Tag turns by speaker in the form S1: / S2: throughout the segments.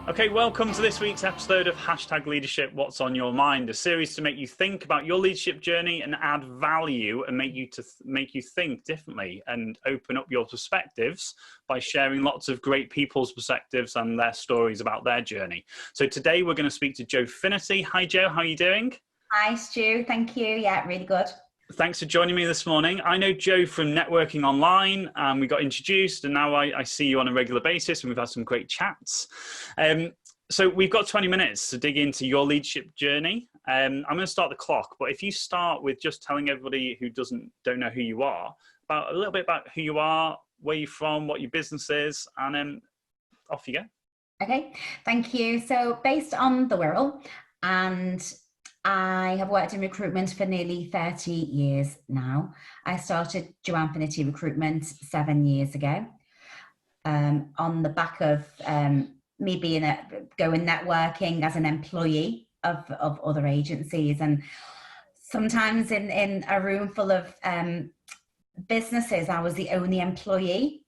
S1: Okay, welcome to this week's episode of #Leadership What's on Your Mind, a series to make you think about your leadership journey and add value and make you think differently and open up your perspectives by sharing lots of great people's perspectives and their stories about their journey. So today we're going to speak to Jo Finnerty. Hi Jo, how are you doing?
S2: Hi Stu, thank you. Yeah, really good.
S1: Thanks for joining me this morning. I know Jo from networking online, and we got introduced, and now I see you on a regular basis, and we've had some great chats. So we've got 20 minutes to dig into your leadership journey. I'm going to start the clock, but if you start with just telling everybody who don't know who you are, a little bit about who you are, where you're from, what your business is, and then off you go.
S2: Okay, thank you. So based on the Wirral, and I have worked in recruitment for nearly 30 years now. I started Joanne Finnerty recruitment 7 years ago on the back of me going networking as an employee of other agencies. And sometimes in a room full of businesses, I was the only employee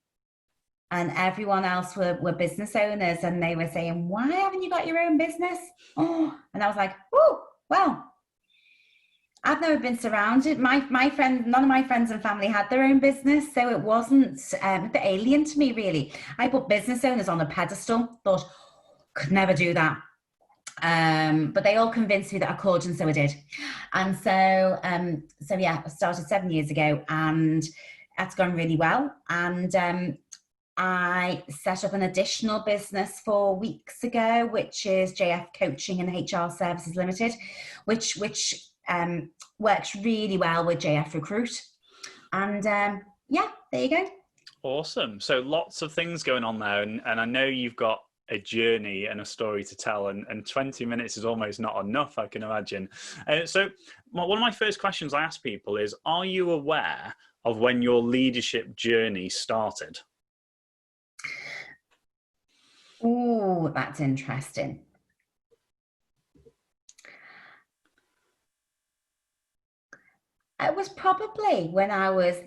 S2: and everyone else were business owners, and they were saying, why haven't you got your own business? Oh, and I was like, oh, well, I've never been surrounded. None of my friends and family had their own business, so it wasn't a bit alien to me, really. I put business owners on a pedestal, thought, could never do that. But they all convinced me that I could, and so I did. And so yeah, I started 7 years ago, and that's gone really well. And I set up an additional business 4 weeks ago, which is JF Coaching and HR Services Limited, which works really well with JF Recruit. And yeah, there you go.
S1: Awesome. So lots of things going on there, and I know you've got a journey and a story to tell, and 20 minutes is almost not enough, I can imagine. So one of my first questions I ask people is, are you aware of when your leadership journey started?
S2: Oh, that's interesting. It was probably when I was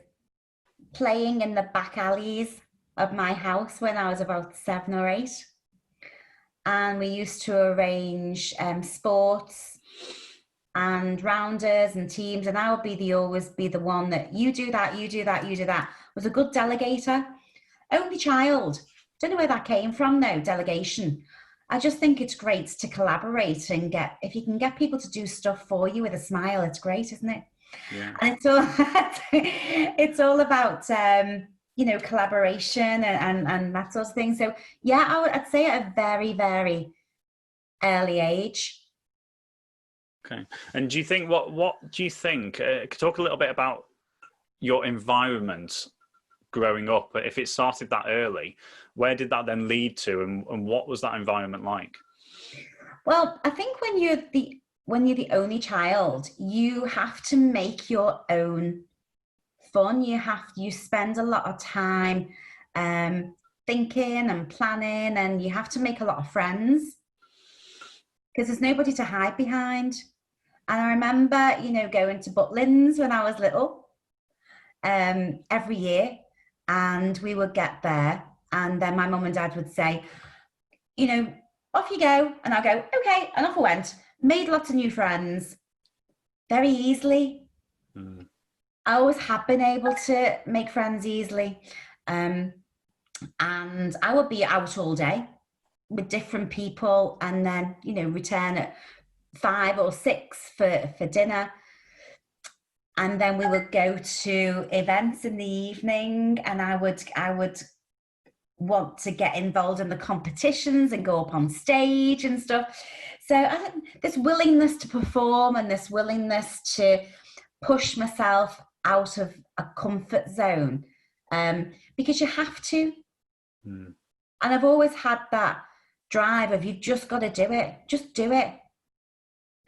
S2: playing in the back alleys of my house when I was about 7 or 8. And we used to arrange sports and rounders and teams, and I would always be the one that you do that, you do that, you do that. I was a good delegator. Only child. Don't know where that came from though, delegation. I just think it's great to collaborate and if you can get people to do stuff for you with a smile, it's great, isn't it?
S1: Yeah.
S2: And it's all about collaboration and that sort of thing. So yeah, I'd say at a very, very early age.
S1: Okay. And do you think what do you think? Talk a little bit about your environment growing up. If it started that early, where did that then lead to, and what was that environment like?
S2: Well, I think when you're the only child, you have to make your own fun. You spend a lot of time thinking and planning, and you have to make a lot of friends because there's nobody to hide behind. And I remember, going to Butlins when I was little every year, and we would get there, and then my mum and dad would say, off you go, and I'll go, okay, and off I went. Made lots of new friends very easily. I always have been able to make friends easily. And I would be out all day with different people, and then, return at 5 or 6 for dinner. And then we would go to events in the evening, and I would want to get involved in the competitions and go up on stage and stuff. So this willingness to perform and this willingness to push myself out of a comfort zone, because you have to. And I've always had that drive of, you've just got to do it. Just do it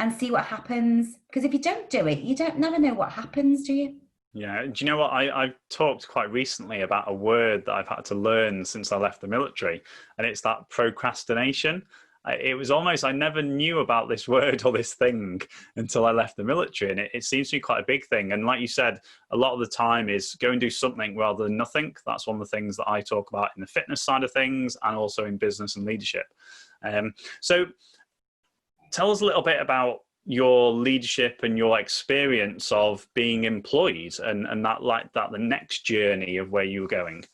S2: and see what happens. Because if you don't do it, you never know what happens, do you?
S1: Yeah. Do you know what? I've talked quite recently about a word that I've had to learn since I left the military, and it's that procrastination. It was almost, I never knew about this word or this thing until I left the military, and it seems to be quite a big thing. And like you said, a lot of the time is go and do something rather than nothing. That's one of the things that I talk about in the fitness side of things, and also in business and leadership. So tell us a little bit about your leadership and your experience of being employed and the next journey of where you were going.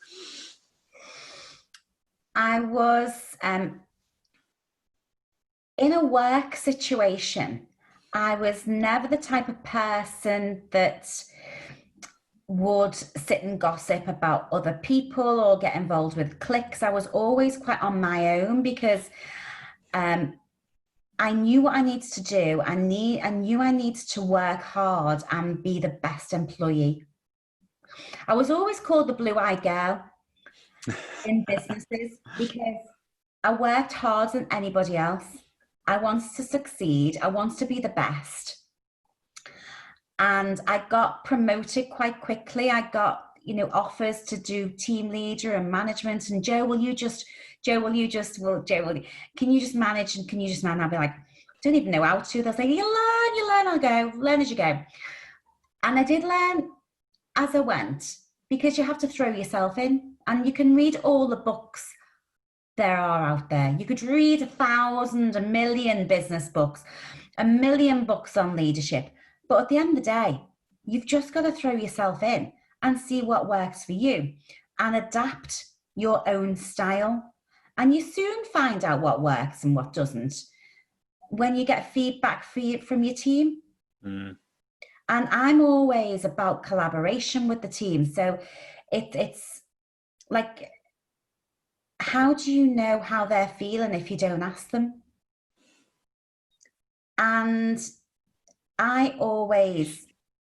S2: I was in a work situation. I was never the type of person that would sit and gossip about other people or get involved with cliques. I was always quite on my own because I knew what I needed to do. I knew I needed to work hard and be the best employee. I was always called the blue-eyed girl in businesses because I worked harder than anybody else. I wanted to succeed. I wanted to be the best. And I got promoted quite quickly. I got, offers to do team leader and management. And Joe, can you just manage and can you just man? I'll be like, don't even know how to. They'll say, you learn, I'll go, learn as you go. And I did learn as I went because you have to throw yourself in and you can read all the books there are out there. You could read 1,000, 1,000,000 business books, 1,000,000 books on leadership. But at the end of the day, you've just got to throw yourself in and see what works for you and adapt your own style. And you soon find out what works and what doesn't when you get feedback from your team. And I'm always about collaboration with the team. So it's like, how do you know how they're feeling if you don't ask them? And I always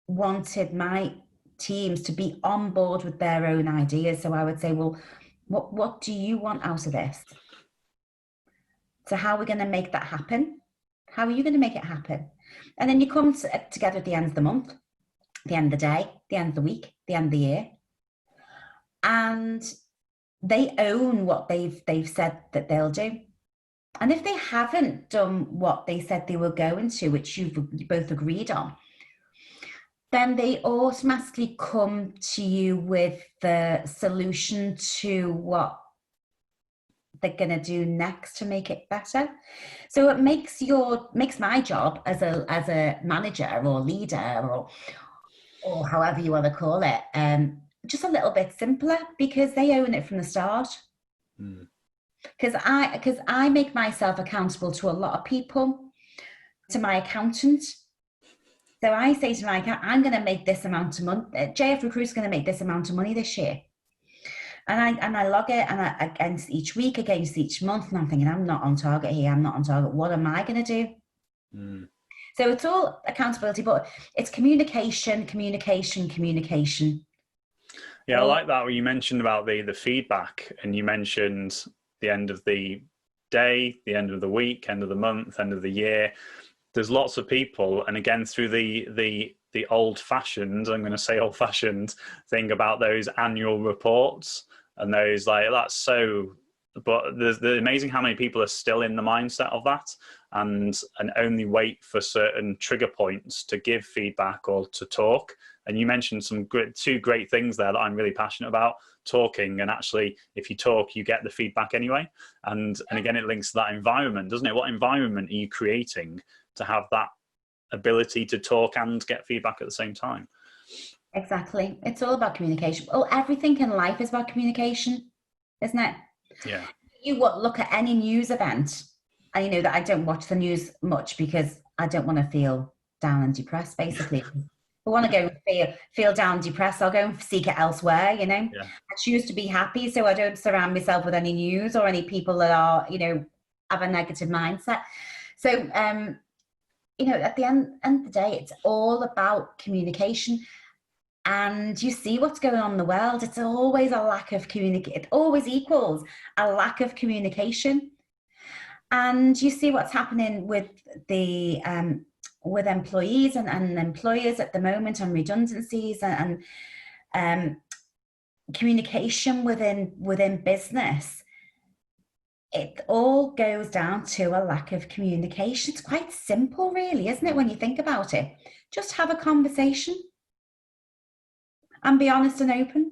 S2: wanted my teams to be on board with their own ideas. So I would say, well, what do you want out of this? So how are we going to make that happen? How are you going to make it happen? And then you come together at the end of the month, the end of the day, the end of the week, the end of the year. And they own what they've said that they'll do. And if they haven't done what they said they were going to, which you both agreed on, then they automatically come to you with the solution to what they're going to do next to make it better. So it makes my job as a manager or leader or however you want to call it, just a little bit simpler because they own it from the start. Because I make myself accountable to a lot of people, to my accountant. So I say to my accountant, I'm going to make this amount of money. JF Recruit's going to make this amount of money this year. And I log it against each week, against each month. And I'm thinking, I'm not on target here. I'm not on target. What am I going to do? So it's all accountability, but it's communication.
S1: Yeah, I like that. Where you mentioned about the feedback, and you mentioned the end of the day, the end of the week, end of the month, end of the year. There's lots of people, and again through the old-fashioned, I'm going to say old-fashioned thing about those annual reports and those that's so. But there's amazing how many people are still in the mindset of that and only wait for certain trigger points to give feedback or to talk. And you mentioned two great things there that I'm really passionate about: talking, and actually, if you talk, you get the feedback anyway. And again, it links to that environment, doesn't it? What environment are you creating to have that ability to talk and get feedback at the same time?
S2: Exactly. It's all about communication. Well, everything in life is about communication, isn't it?
S1: Yeah.
S2: You look at any news event, and you know that I don't watch the news much because I don't want to feel down and depressed, basically. If I want to go feel down and depressed, I'll go and seek it elsewhere, Yeah. I choose to be happy, so I don't surround myself with any news or any people that are, have a negative mindset. So, at the end of the day, it's all about communication. And you see what's going on in the world. It's always a lack of communication. It always equals a lack of communication. And you see what's happening with the with employees and employers at the moment, and redundancies and communication within business. It all goes down to a lack of communication. It's quite simple, really, isn't it, when you think about it? Just have a conversation and be honest and open.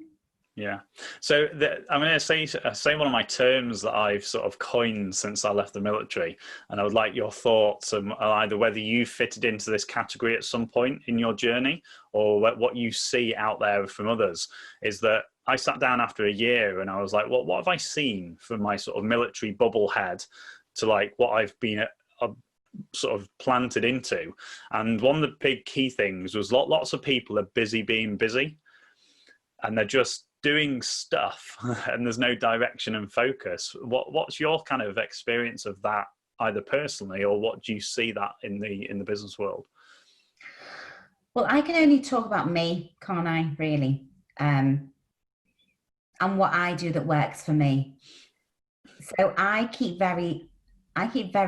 S1: Yeah. So I'm going to say one of my terms that I've sort of coined since I left the military, and I would like your thoughts on either whether you fitted into this category at some point in your journey, or what you see out there from others. Is that I sat down after a year and I was like, what have I seen from my sort of military bubble head to like what I've been sort of planted into? And one of the big key things was lots of people are busy being busy, and they're just doing stuff and there's no direction and focus. What's your kind of experience of that, either personally, or what do you see that in the business world?
S2: Well, I can only talk about me, can't I, really? And what I do that works for me. So I keep very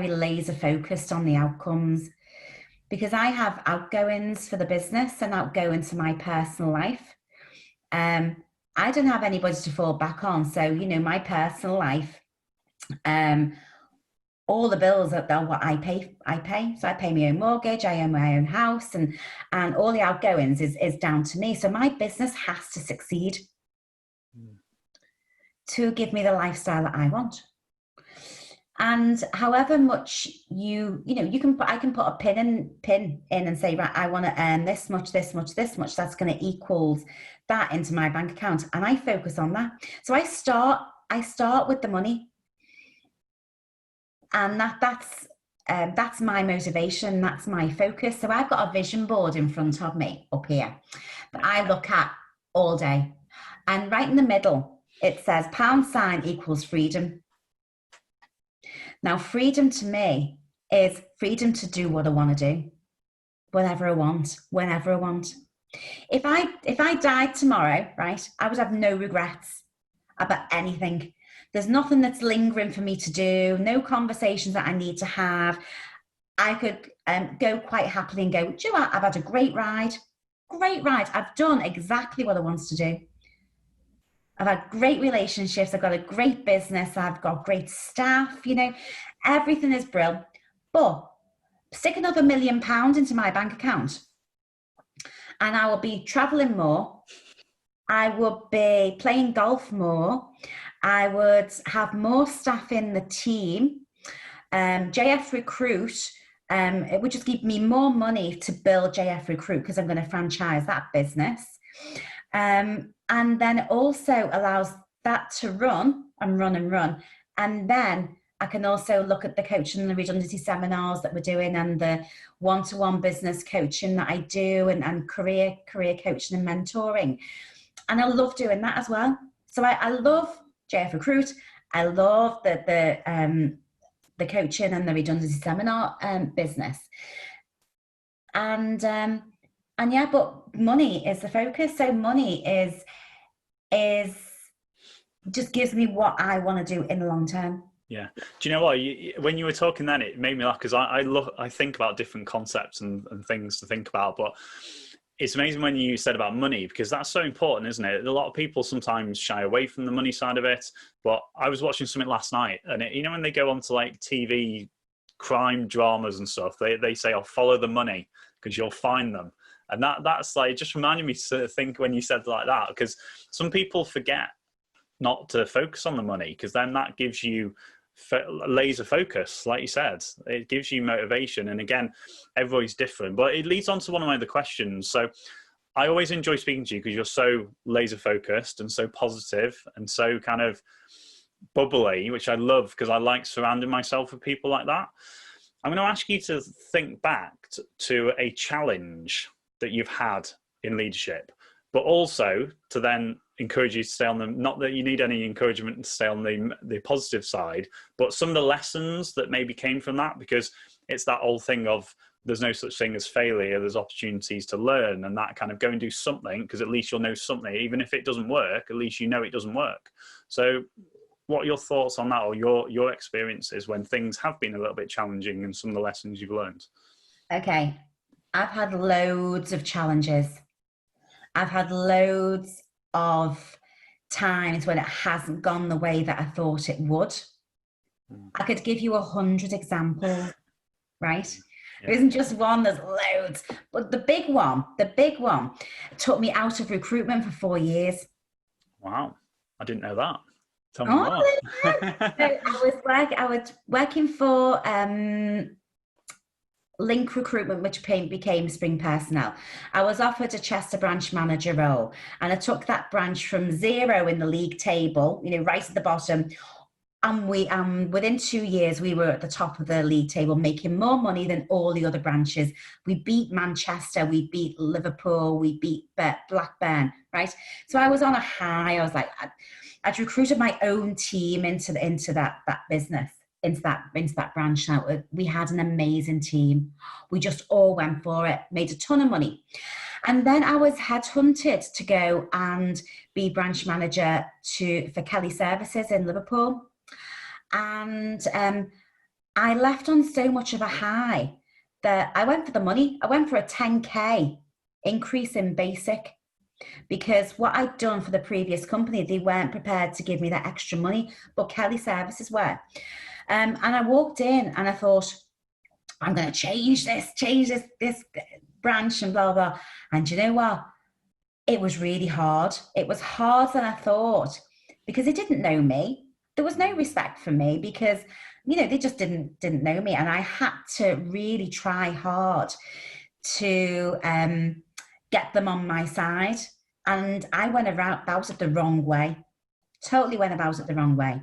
S2: laser focused on the outcomes, because I have outgoings for the business and outgoings for my personal life. I don't have anybody to fall back on. So, you know, my personal life, all the bills are what I pay. So I pay my own mortgage, I own my own house, and all the outgoings is down to me. So my business has to succeed to give me the lifestyle that I want. And however much I can put a pin in and say, right, I want to earn this much, this much, this much. That's going to equals that into my bank account, and I focus on that. So I start with the money, and that's my motivation. That's my focus. So I've got a vision board in front of me up here that I look at all day, and right in the middle it says # equals freedom. Now, freedom to me is freedom to do what I want to do, whenever I want, whenever I want. If I died tomorrow, right, I would have no regrets about anything. There's nothing that's lingering for me to do, no conversations that I need to have. I could go quite happily and go, do you know what? I've had a great ride. I've done exactly what I wanted to do. I've had great relationships. I've got a great business. I've got great staff, you know, everything is brilliant. But stick another £1 million into my bank account and I will be traveling more. I will be playing golf more. I would have more staff in the team. JF Recruit, it would just give me more money to build JF Recruit because I'm going to franchise that business. And then it also allows that to run. And then I can also look at the coaching and the redundancy seminars that we're doing and the one-to-one business coaching that I do and career coaching and mentoring. And I love doing that as well. So I love JF Recruit. I love the coaching and the redundancy seminar business. And yeah, but money is the focus. So money is just gives me what I want to do in the long term.
S1: Yeah. Do you know what? When you were talking then, it made me laugh because I think about different concepts and things to think about. But it's amazing when you said about money, because that's so important, isn't it? A lot of people sometimes shy away from the money side of it. But I was watching something last night, and you know when they go onto like TV crime dramas and stuff, they say, "Oh, follow the money because you'll find them." And that's like, it just reminded me to think when you said like that, because some people forget not to focus on the money, because then that gives you laser focus, like you said. It gives you motivation. And again, everybody's different, but it leads on to one of my other questions. So I always enjoy speaking to you because you're so laser focused and so positive and so kind of bubbly, which I love because I like surrounding myself with people like that. I'm going to ask you to think back to a challenge that you've had in leadership, but also to then encourage you to stay on them. Not that you need any encouragement to stay on the positive side, but some of the lessons that maybe came from that, because it's that old thing of there's no such thing as failure. There's opportunities to learn, and that kind of go and do something, because at least you'll know something. Even if it doesn't work, at least you know it doesn't work. So what are your thoughts on that, or your experiences when things have been a little bit challenging and some of the lessons you've learned?
S2: Okay. I've had loads of challenges. I've had loads of times when it hasn't gone the way that I thought it would. I could give you 100 examples, right? Yeah. There isn't just one, there's loads. But the big one took me out of recruitment for 4 years.
S1: Wow. I didn't know that. Tell me
S2: Oh,
S1: more.
S2: so I was working for Link Recruitment, which became Spring Personnel. I was offered a Chester branch manager role, and I took that branch from 0 in the league table, right at the bottom. And within 2 years, we were at the top of the league table, making more money than all the other branches. We beat Manchester, we beat Liverpool, we beat Blackburn, right? So I was on a high. I was like, I'd recruited my own team into that business, into that branch. Now we had an amazing team. We just all went for it, made a ton of money. And then I was headhunted to go and be branch manager for Kelly Services in Liverpool. And I left on so much of a high that I went for the money. I went for a 10K increase in basic, because what I'd done for the previous company, they weren't prepared to give me that extra money, but Kelly Services were. And I walked in and I thought, I'm going to change this branch and blah, blah. And you know what? It was really hard. It was harder than I thought, because they didn't know me. There was no respect for me, because, they just didn't know me. And I had to really try hard to get them on my side. And I went about it the wrong way. Totally went about it the wrong way,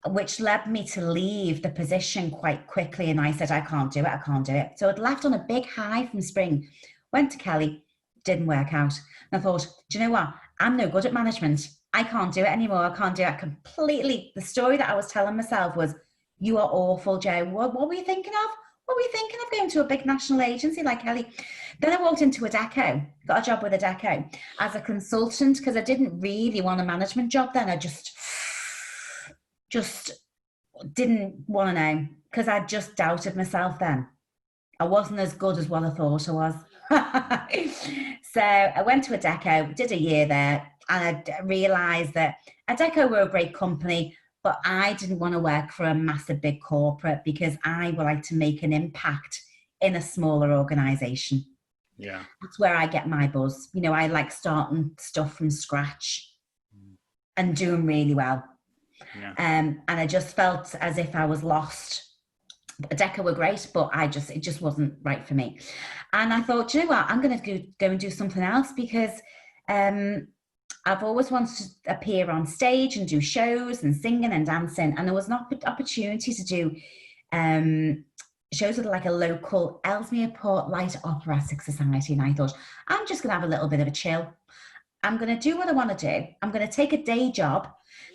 S2: which led me to leave the position quite quickly. And I said, I can't do it. So I'd left on a big high from Spring, went to Kelly, didn't work out. And I thought, do you know what? I'm no good at management. I can't do it anymore. I can't do it completely. The story that I was telling myself was, you are awful, Jo. What were you thinking of? What were you thinking of going to a big national agency like Kelly? Then I walked into Adecco, got a job with Adecco as a consultant, because I didn't really want a management job then. I just didn't want to know, because I just doubted myself then. I wasn't as good as what I thought I was. So I went to Adecco, did a year there, and I realised that Adecco were a great company, but I didn't want to work for a massive big corporate, because I would like to make an impact in a smaller organisation.
S1: Yeah.
S2: That's where I get my buzz. I like starting stuff from scratch and doing really well.
S1: Yeah.
S2: And I just felt as if I was lost. Adecco were great, but it just wasn't right for me. And I thought, you know what, I'm going to go and do something else, because I've always wanted to appear on stage and do shows and singing and dancing. And there was an opportunity to do shows with like a local Ellesmere Port Light Operatic Society. And I thought, I'm just going to have a little bit of a chill. I'm going to do what I want to do. I'm going to take a day job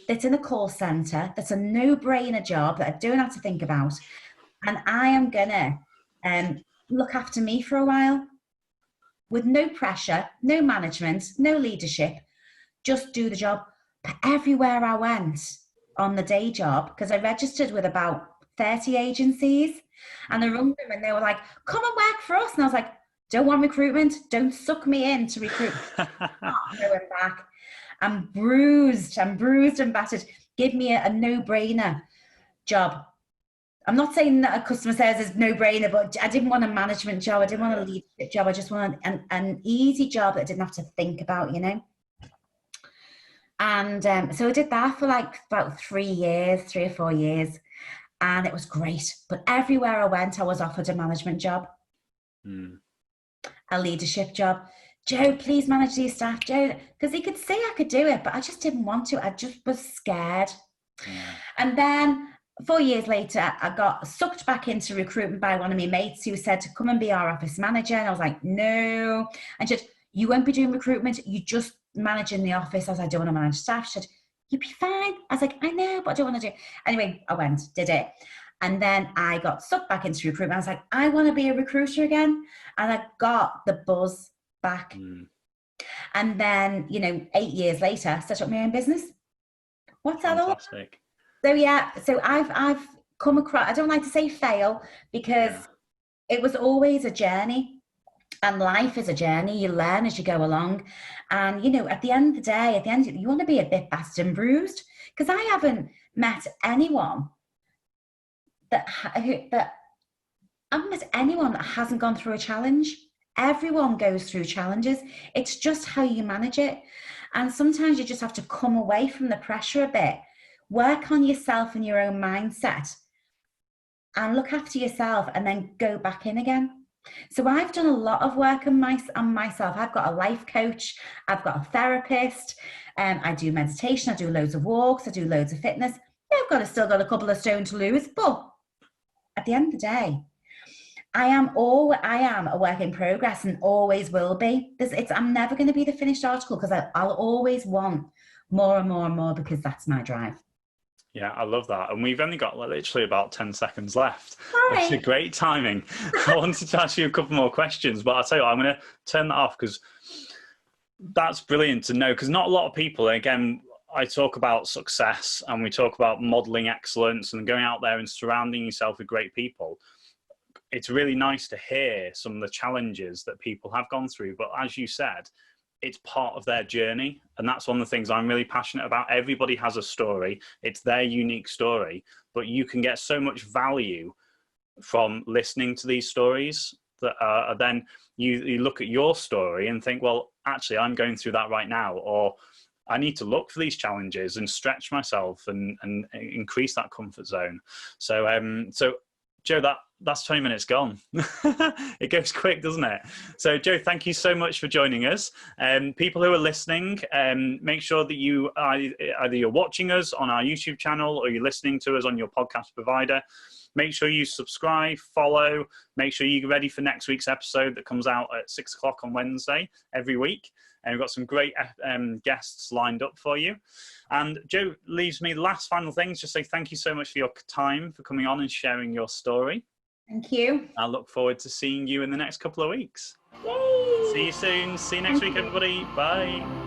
S2: that's in a call centre, that's a no-brainer job that I don't have to think about. And I am going to look after me for a while, with no pressure, no management, no leadership, just do the job. But everywhere I went on the day job, because I registered with about 30 agencies, and I rung them and they were like, come and work for us. And I was like, don't want recruitment. Don't suck me in to recruit. Not going back. I'm bruised and battered. Give me a no-brainer job. I'm not saying that a customer service is no-brainer, but I didn't want a management job. I didn't want a leadership job. I just wanted an easy job that I didn't have to think about, And so I did that for like about 3 or 4 years, and it was great. But everywhere I went, I was offered a management job, a leadership job. Jo, please manage these staff, Jo, because he could see I could do it, but I just didn't want to. I just was scared. And then 4 years later, I got sucked back into recruitment by one of my mates who said to come and be our office manager. And I was like, no. And she said, you won't be doing recruitment. You just manage in the office. I was like, I don't want to manage staff. She said, you'll be fine. I was like, I know, but I don't want to do it. Anyway, I went, did it. And then I got sucked back into recruitment. I was like, I want to be a recruiter again. And I got the buzz back. And then, 8 years later, set up my own business. What's that all?
S1: Fantastic.
S2: So yeah, so I've come across, I don't like to say fail, because it was always a journey, and life is a journey. You learn as you go along. And, at the end of the day, you want to be a bit battered and bruised, because I haven't met anyone that hasn't gone through a challenge. Everyone goes through challenges. It's just how you manage it. And sometimes you just have to come away from the pressure a bit, work on yourself and your own mindset, and look after yourself, and then go back in again. So I've done a lot of work on myself. I've got a life coach, I've got a therapist, I do meditation, I do loads of walks, I do loads of fitness. Yeah, still got a couple of stone to lose, but at the end of the day, I am a work in progress and always will be. I'm never going to be the finished article, because I'll always want more and more and more, because that's my drive.
S1: Yeah, I love that. And we've only got literally about 10 seconds left.
S2: Hi.
S1: It's a great timing. I wanted to ask you a couple more questions, but I'll tell you what, I'm going to turn that off, because that's brilliant to know. Because not a lot of people, again, I talk about success and we talk about modeling excellence and going out there and surrounding yourself with great people. It's really nice to hear some of the challenges that people have gone through. But as you said, it's part of their journey. And that's one of the things I'm really passionate about. Everybody has a story. It's their unique story, but you can get so much value from listening to these stories that then you look at your story and think, well, actually, I'm going through that right now, or I need to look for these challenges and stretch myself and increase that comfort zone. So, Jo, that's 20 minutes gone. It goes quick, doesn't it? So, Jo, thank you so much for joining us. People who are listening, make sure that you either you're watching us on our YouTube channel or you're listening to us on your podcast provider. Make sure you subscribe, follow. Make sure you're ready for next week's episode that comes out at 6 o'clock on Wednesday every week. And we've got some great guests lined up for you. And Jo, leaves me last final things. Just say thank you so much for your time, for coming on and sharing your story.
S2: Thank you.
S1: I look forward to seeing you in the next couple of weeks.
S2: Yay!
S1: See you soon. See you next week, everybody. Bye.